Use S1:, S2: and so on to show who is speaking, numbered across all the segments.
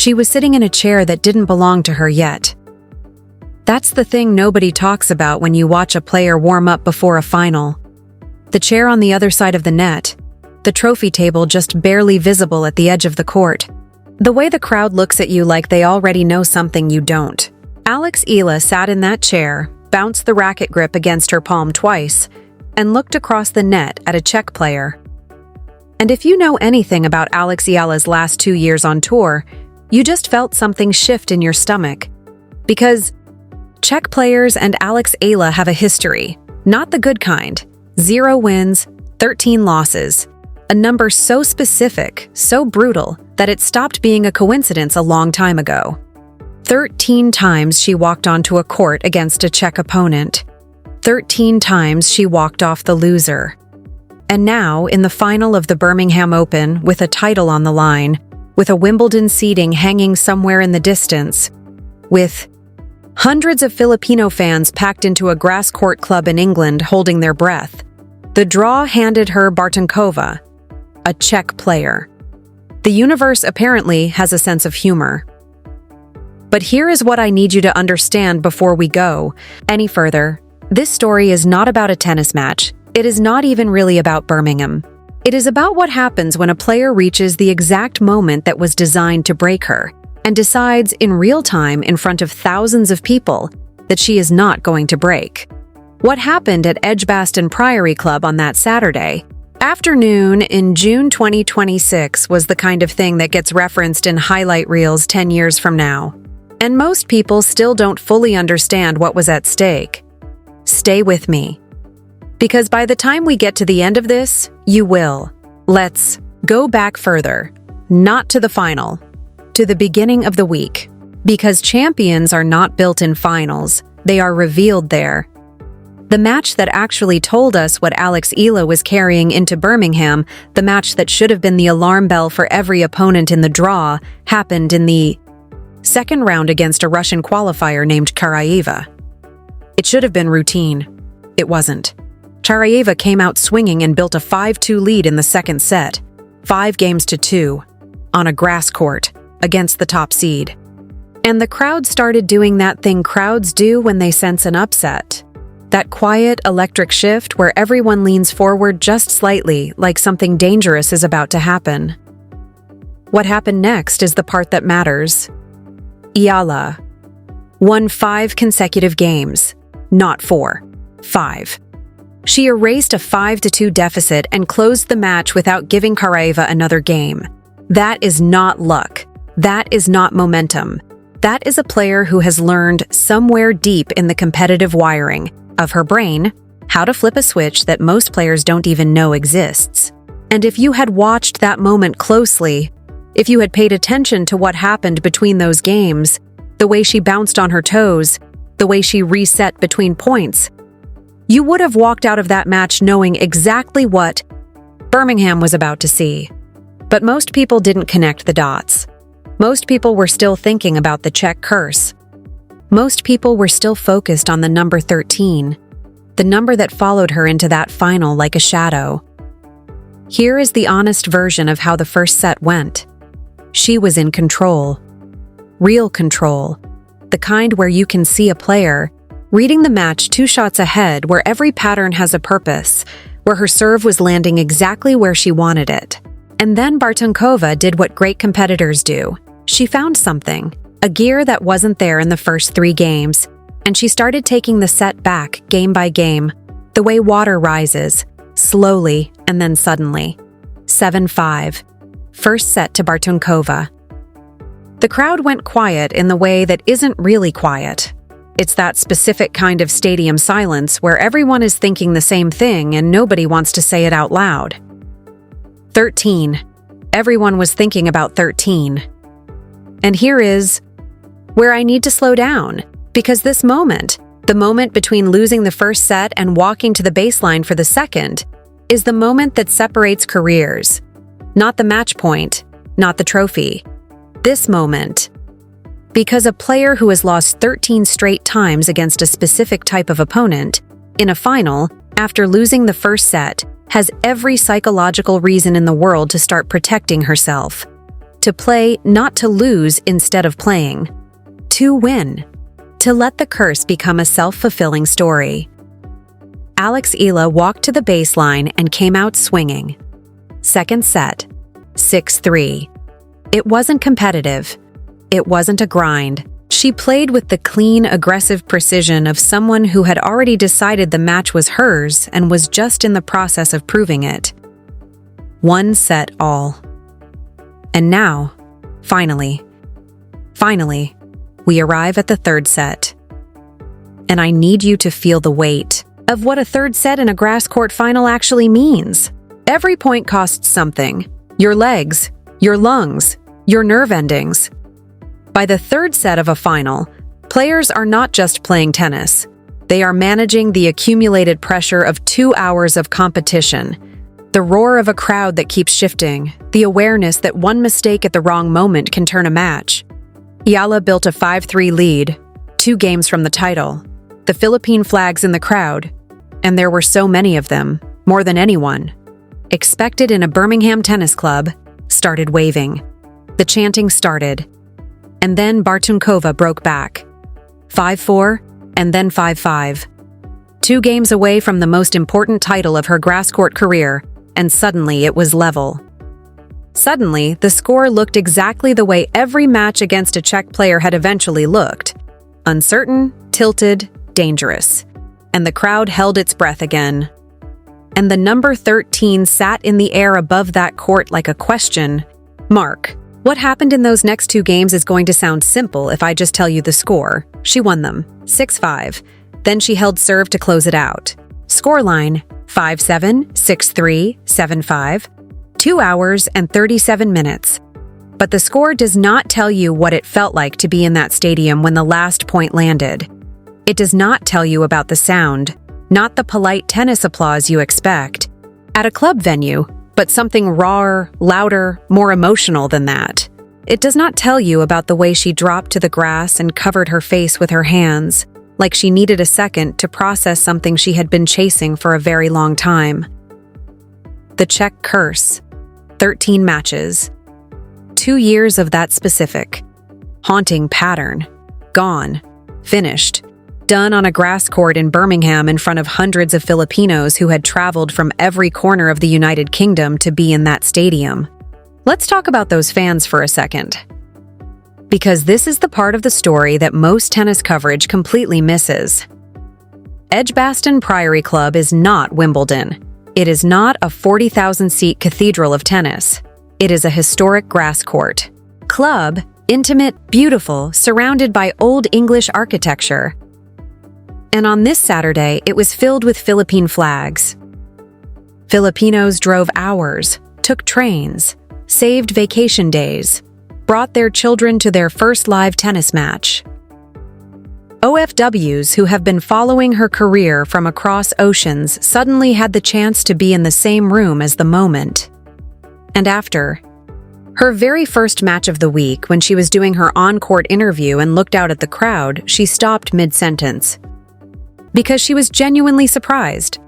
S1: She was sitting in a chair that didn't belong to her yet. That's the thing nobody talks about when you watch a player warm up before a final. The chair on the other side of the net, the trophy table just barely visible at the edge of the court. The way the crowd looks at you like they already know something you don't. Alex Eala sat in that chair, bounced the racket grip against her palm twice, and looked across the net at a Czech player. And if you know anything about Alex Eala's last 2 years on tour, you just felt something shift in your stomach. Because Czech players and Alex Eala have a history, not the good kind. 0 wins, 13 losses. A number so specific, so brutal, that it stopped being a coincidence a long time ago. 13 times she walked onto a court against a Czech opponent. 13 times she walked off the loser. And now, in the final of the Birmingham Open, with a title on the line, with a Wimbledon seeding hanging somewhere in the distance, with hundreds of Filipino fans packed into a grass court club in England holding their breath, the draw handed her Bartonkova, a Czech player. The universe apparently has a sense of humor. But here is what I need you to understand before we go any further. This story is not about a tennis match. It is not even really about Birmingham. It is about what happens when a player reaches the exact moment that was designed to break her and decides in real time in front of thousands of people that she is not going to break. What happened at Edgbaston Priory Club on that Saturday afternoon in June 2026 was the kind of thing that gets referenced in highlight reels 10 years from now. And most people still don't fully understand what was at stake. Stay with me. Because by the time we get to the end of this, you will. Let's go back further, not to the final, to the beginning of the week. Because champions are not built in finals, they are revealed there. The match that actually told us what Alex Eala was carrying into Birmingham, the match that should have been the alarm bell for every opponent in the draw, happened in the second round against a Russian qualifier named Karaeva. It should have been routine. It wasn't. Karaeva came out swinging and built a 5-2 lead in the second set, 5-2, on a grass court, against the top seed. And the crowd started doing that thing crowds do when they sense an upset. That quiet, electric shift where everyone leans forward just slightly, like something dangerous is about to happen. What happened next is the part that matters. Eala won 5 consecutive games, not 4, 5. She erased a 5-2 deficit and closed the match without giving Karaeva another game. That is not luck. That is not momentum. That is a player who has learned somewhere deep in the competitive wiring of her brain how to flip a switch that most players don't even know exists. And if you had watched that moment closely, if you had paid attention to what happened between those games, the way she bounced on her toes, the way she reset between points, you would have walked out of that match knowing exactly what Birmingham was about to see. But most people didn't connect the dots. Most people were still thinking about the Czech curse. Most people were still focused on the number 13, the number that followed her into that final like a shadow. Here is the honest version of how the first set went. She was in control. Real control. The kind where you can see a player reading the match 2 shots ahead, where every pattern has a purpose, where her serve was landing exactly where she wanted it. And then Bartonkova did what great competitors do. She found something, a gear that wasn't there in the first 3 games, and she started taking the set back game by game, the way water rises, slowly and then suddenly. 7-5. First set to Bartonkova. The crowd went quiet in the way that isn't really quiet. It's that specific kind of stadium silence where everyone is thinking the same thing and nobody wants to say it out loud. 13. Everyone was thinking about 13. And here is where I need to slow down, because this moment, the moment between losing the first set and walking to the baseline for the second, is the moment that separates careers. Not the match point, not the trophy. This moment. Because a player who has lost 13 straight times against a specific type of opponent, in a final, after losing the first set, has every psychological reason in the world to start protecting herself. To play, not to lose instead of playing. To win. To let the curse become a self-fulfilling story. Alex Eala walked to the baseline and came out swinging. Second set, 6-3. It wasn't competitive. It wasn't a grind. She played with the clean, aggressive precision of someone who had already decided the match was hers and was just in the process of proving it. One set all. And now, finally, we arrive at the third set. And I need you to feel the weight of what a third set in a grass court final actually means. Every point costs something. Your legs, your lungs, your nerve endings. By the third set of a final, players are not just playing tennis. They are managing the accumulated pressure of 2 hours of competition. The roar of a crowd that keeps shifting, the awareness that one mistake at the wrong moment can turn a match. Eala built a 5-3 lead, 2 games from the title. The Philippine flags in the crowd, and there were so many of them, more than anyone, expected in a Birmingham tennis club, started waving. The chanting started. And then Bartunkova broke back. 5-4, and then 5-5. 2 games away from the most important title of her grass court career, and suddenly it was level. Suddenly, the score looked exactly the way every match against a Czech player had eventually looked. Uncertain, tilted, dangerous. And the crowd held its breath again. And the number 13 sat in the air above that court like a question mark. What happened in those next 2 games is going to sound simple if I just tell you the score. She won them, 6-5. Then she held serve to close it out. Scoreline, 5-7, 6-3, 7-5. 2 hours and 37 minutes. But the score does not tell you what it felt like to be in that stadium when the last point landed. It does not tell you about the sound, not the polite tennis applause you expect at a club venue, but something rawer, louder, more emotional than that. It does not tell you about the way she dropped to the grass and covered her face with her hands, like she needed a second to process something she had been chasing for a very long time. The Czech curse. 13 matches. 2 years of that specific, haunting pattern. Gone. Finished. Done on a grass court in Birmingham in front of hundreds of Filipinos who had traveled from every corner of the United Kingdom to be in that stadium. Let's talk about those fans for a second. Because this is the part of the story that most tennis coverage completely misses. Edgbaston Priory Club is not Wimbledon. It is not a 40,000-seat cathedral of tennis. It is a historic grass court. Club, intimate, beautiful, surrounded by old English architecture. And on this Saturday, it was filled with Philippine flags. Filipinos drove hours, took trains, saved vacation days, brought their children to their first live tennis match. OFWs who have been following her career from across oceans suddenly had the chance to be in the same room as the moment. And after her very first match of the week, when she was doing her on-court interview and looked out at the crowd, she stopped mid-sentence. Because she was genuinely surprised.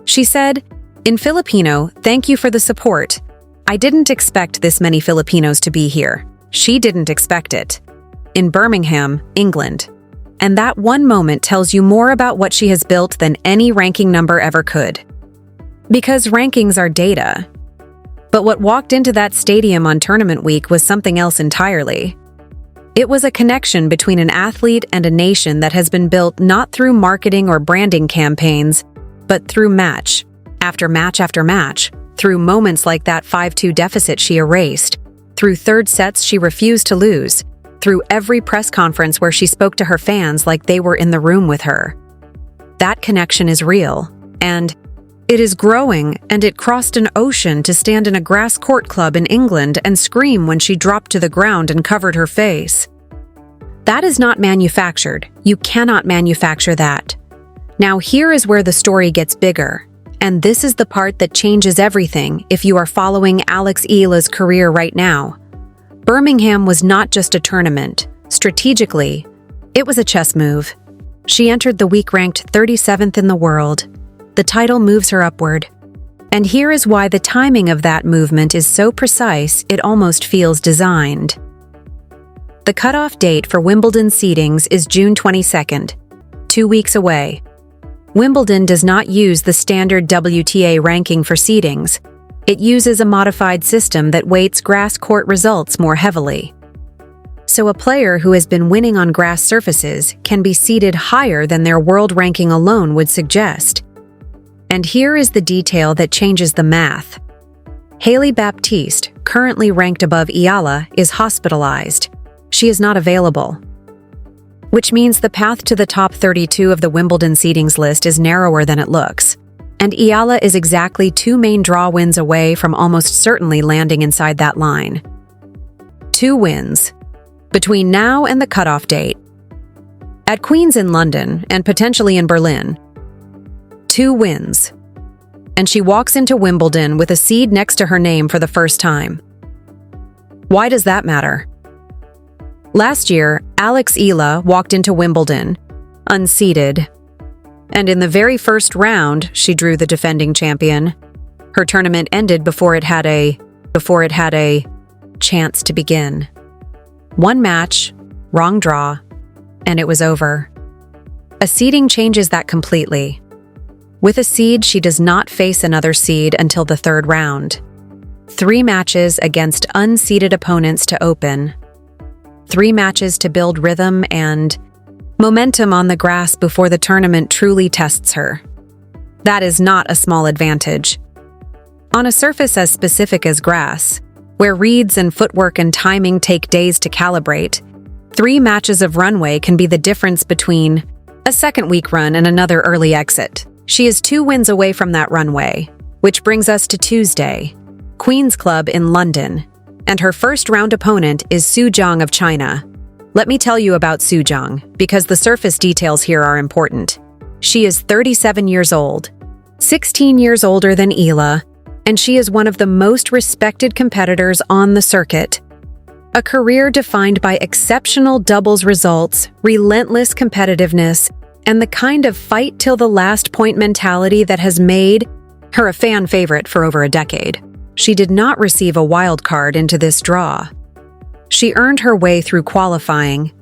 S1: She said, "In Filipino, thank you for the support. I didn't expect this many Filipinos to be here." She didn't expect it. In Birmingham, England. And that one moment tells you more about what she has built than any ranking number ever could. Because rankings are data. But what walked into that stadium on tournament week was something else entirely. It was a connection between an athlete and a nation that has been built not through marketing or branding campaigns, but through match, after match after match, through moments like that 5-2 deficit she erased, through third sets she refused to lose, through every press conference where she spoke to her fans like they were in the room with her. That connection is real, and it is growing, and it crossed an ocean to stand in a grass court club in England and scream when she dropped to the ground and covered her face. That is not manufactured. You cannot manufacture that. Now here is where the story gets bigger, and this is the part that changes everything if you are following Alex Eala's career right now. Birmingham was not just a tournament. Strategically, it was a chess move. She entered the week ranked 37th in the world. The title moves her upward. And here is why the timing of that movement is so precise it almost feels designed. The cutoff date for Wimbledon seedings is June 22nd, 2 weeks away. Wimbledon does not use the standard WTA ranking for seedings. It uses a modified system that weights grass court results more heavily. So a player who has been winning on grass surfaces can be seeded higher than their world ranking alone would suggest. And here is the detail that changes the math. Hailey Baptiste, currently ranked above Eala, is hospitalized. She is not available. Which means the path to the top 32 of the Wimbledon seedings list is narrower than it looks. And Eala is exactly 2 main draw wins away from almost certainly landing inside that line. 2 wins between now and the cutoff date. At Queen's in London and potentially in Berlin. 2 wins. And she walks into Wimbledon with a seed next to her name for the first time. Why does that matter? Last year, Alex Eala walked into Wimbledon, unseeded. And in the very first round, she drew the defending champion. Her tournament ended before it had a chance to begin. 1 match, wrong draw, and it was over. A seeding changes that completely. With a seed, she does not face another seed until the 3rd round. 3 matches against unseeded opponents to open. 3 matches to build rhythm and momentum on the grass before the tournament truly tests her. That is not a small advantage. On a surface as specific as grass, where reads and footwork and timing take days to calibrate, 3 matches of runway can be the difference between a second-week run and another early exit. She is 2 wins away from that runway, which brings us to Tuesday, Queen's Club in London, and her first-round opponent is Su Zhang of China. Let me tell you about Su Zhang, because the surface details here are important. She is 37 years old, 16 years older than Eala, and she is one of the most respected competitors on the circuit. A career defined by exceptional doubles results, relentless competitiveness, and the kind of fight-till-the-last-point mentality that has made her a fan favorite for over a decade. She did not receive a wild card into this draw. She earned her way through qualifying,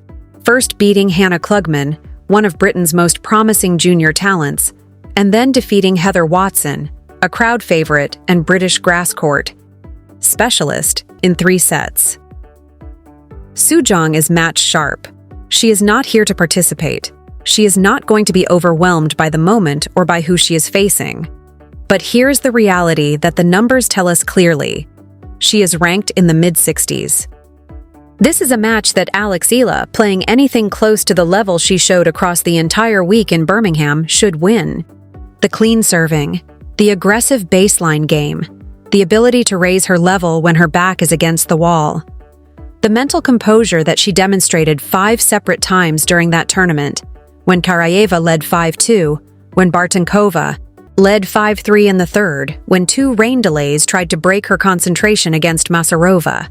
S1: first beating Hannah Klugman, one of Britain's most promising junior talents, and then defeating Heather Watson, a crowd favorite and British grass court specialist, in 3 sets. Su Zhang is match sharp. She is not here to participate. She is not going to be overwhelmed by the moment or by who she is facing. But here's the reality that the numbers tell us clearly. She is ranked in the mid-60s. This is a match that Alex Eala, playing anything close to the level she showed across the entire week in Birmingham, should win. The clean serving, the aggressive baseline game, the ability to raise her level when her back is against the wall. The mental composure that she demonstrated 5 separate times during that tournament, when Karayeva led 5-2, when Bartenkova led 5-3 in the 3rd, when 2 rain delays tried to break her concentration against Masarova.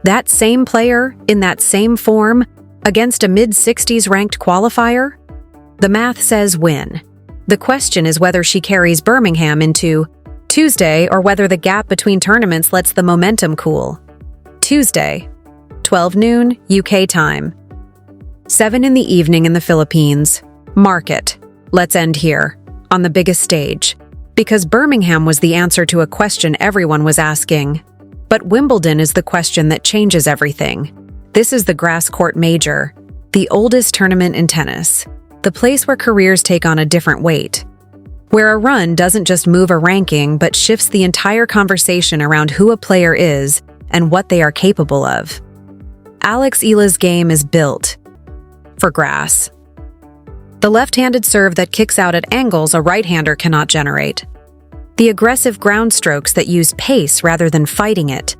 S1: That same player, in that same form, against a mid-60s ranked qualifier? The math says win. The question is whether she carries Birmingham into Tuesday or whether the gap between tournaments lets the momentum cool. Tuesday, 12 noon, UK time. 7 in the evening in the Philippines. Mark it. Let's end here, on the biggest stage. Because Birmingham was the answer to a question everyone was asking. But Wimbledon is the question that changes everything. This is the grass court major, the oldest tournament in tennis, the place where careers take on a different weight, where a run doesn't just move a ranking but shifts the entire conversation around who a player is and what they are capable of. Alex Eala's game is built for grass. The left-handed serve that kicks out at angles a right-hander cannot generate. The aggressive ground strokes that use pace rather than fighting it.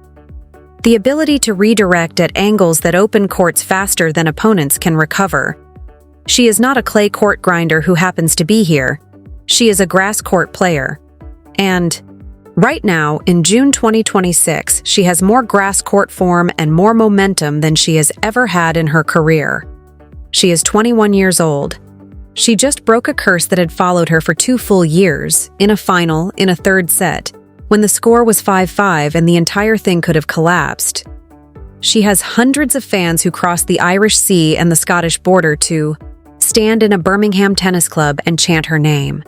S1: The ability to redirect at angles that open courts faster than opponents can recover. She is not a clay court grinder who happens to be here. She is a grass court player. And right now, in June 2026, she has more grass court form and more momentum than she has ever had in her career. She is 21 years old. She just broke a curse that had followed her for 2 full years, in a final, in a third set, when the score was 5-5 and the entire thing could have collapsed. She has hundreds of fans who cross the Irish Sea and the Scottish border to stand in a Birmingham tennis club and chant her name.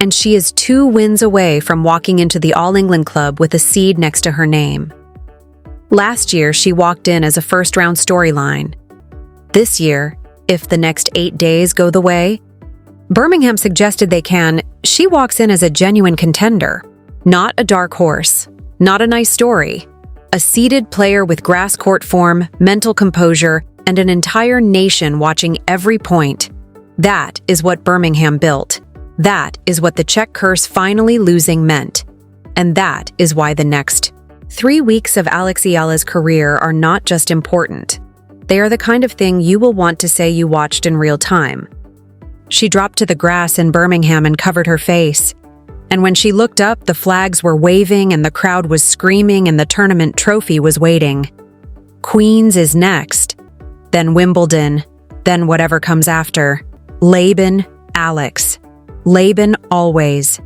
S1: And she is 2 wins away from walking into the All England club with a seed next to her name. Last year, she walked in as a first-round storyline. This year, if the next 8 days go the way Birmingham suggested they can, she walks in as a genuine contender. Not a dark horse, not a nice story. A seeded player with grass court form, mental composure, and an entire nation watching every point. That is what Birmingham built. That is what the Czech curse finally losing meant. And that is why the next 3 weeks of Alex Eala's career are not just important. They are the kind of thing you will want to say you watched in real time. She dropped to the grass in Birmingham and covered her face. And when she looked up, the flags were waving and the crowd was screaming and the tournament trophy was waiting. Queen's is next. Then Wimbledon. Then whatever comes after. Laban, Alex. Laban always.